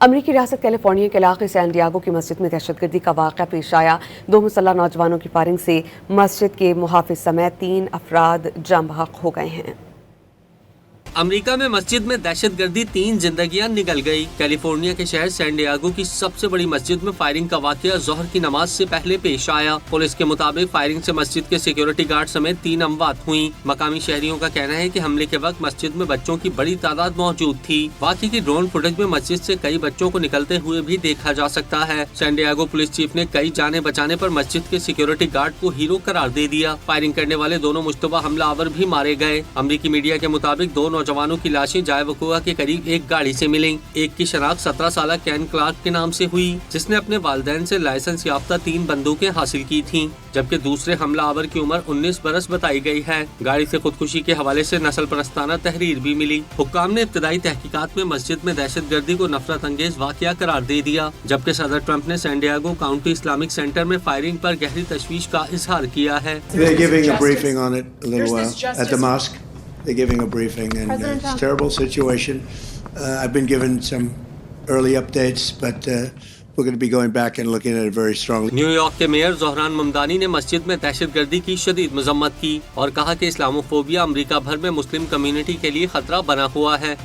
امریکی ریاست کیلیفورنیا کے علاقے سین ڈیاگو کی مسجد میں دہشت گردی کا واقعہ پیش آیا۔ 2 مسلح نوجوانوں کی فائرنگ سے مسجد کے محافظ سمیت 3 افراد جاں بحق ہو گئے ہیں۔ امریکہ میں مسجد میں دہشت گردی 3 زندگیاں نکل گئی۔ کیلیفورنیا کے شہر سین ڈیاگو کی سب سے بڑی مسجد میں فائرنگ کا واقعہ ظہر کی نماز سے پہلے پیش آیا۔ پولیس کے مطابق فائرنگ سے مسجد کے سیکیورٹی گارڈ سمیت 3 اموات ہوئیں۔ مقامی شہریوں کا کہنا ہے کہ حملے کے وقت مسجد میں بچوں کی بڑی تعداد موجود تھی۔ واقعے کی ڈرون فوٹیج میں مسجد سے کئی بچوں کو نکلتے ہوئے بھی دیکھا جا سکتا ہے۔ سین ڈیاگو پولیس چیف نے کئی جانیں بچانے پر مسجد کے سیکیورٹی گارڈ کو ہیرو قرار دے دیا۔ فائرنگ کرنے والے دونوں مشتبہ حملہ آور بھی مارے گئے۔ امریکی میڈیا کے مطابق 2 نوجوانوں کی لاشیں جائے وقوع کے قریب ایک گاڑی سے ملیں۔ ایک کی شناخت 17 سالہ کین کلارک کے نام سے ہوئی، جس نے اپنے والدین سے لائسنس یافتہ 3 بندوقیں حاصل کی تھیں، جبکہ دوسرے حملہ آور کی عمر 19 برس بتائی گئی ہے۔ گاڑی سے خودکشی کے حوالے سے نسل پرستانہ تحریر بھی ملی۔ حکام نے ابتدائی تحقیقات میں مسجد میں دہشت گردی کو نفرت انگیز واقعہ قرار دے دیا، جبکہ صدر ٹرمپ نے سین ڈیاگو کاؤنٹی اسلامک سینٹر میں فائرنگ پر گہری تشویش کا اظہار کیا ہے۔ They're giving a briefing, and it's a terrible situation. I've been given some early updates, but we're going to be going back and looking at it very strongly. New York کے mayor Dhahran Mamdani نے مسجد میں دہشت گردی کی شدید مذمت کی اور کہا کہ اسلاموفوبیا امریکہ بھر میں مسلم کمیونٹی کے لیے خطرہ بنا ہوا ہے۔